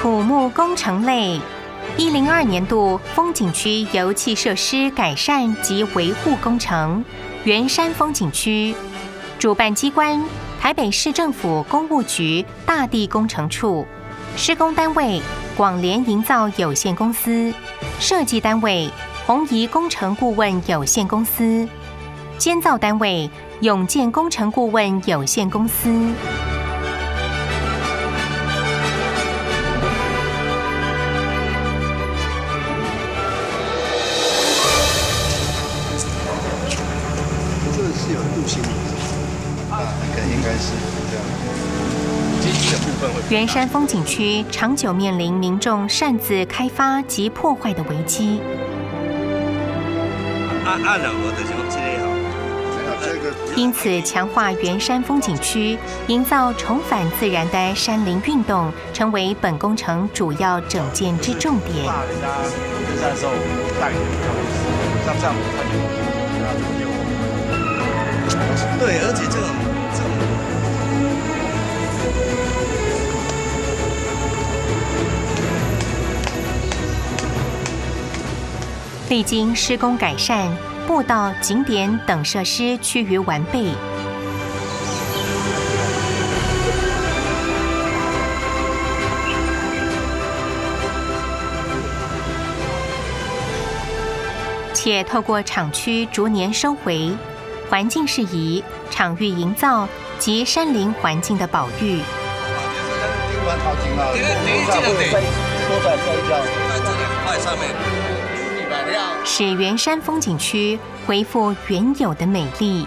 土木工程类，2022年度风景区油气设施改善及维护工程，圆山风景区，主办机关台北市政府工务局大地工程处，施工单位广联营造有限公司，设计单位弘仪工程顾问有限公司，监造单位永建工程顾问有限公司。这是有路线应该是这样。机器的部分会。圆山风景区长久面临民众擅自开发及破坏的危机。按了我的就这样。因此，强化圆山风景区，营造重返自然的山林运动，成为本工程主要整件之重点。人家登山的时候带给他们，像这样他就对，而且这种。历经施工改善，步道、景点等设施趋于完备。且透过厂区逐年收回，环境适宜、场域营造及山林环境的保育。使圆山风景区恢复原有的美丽。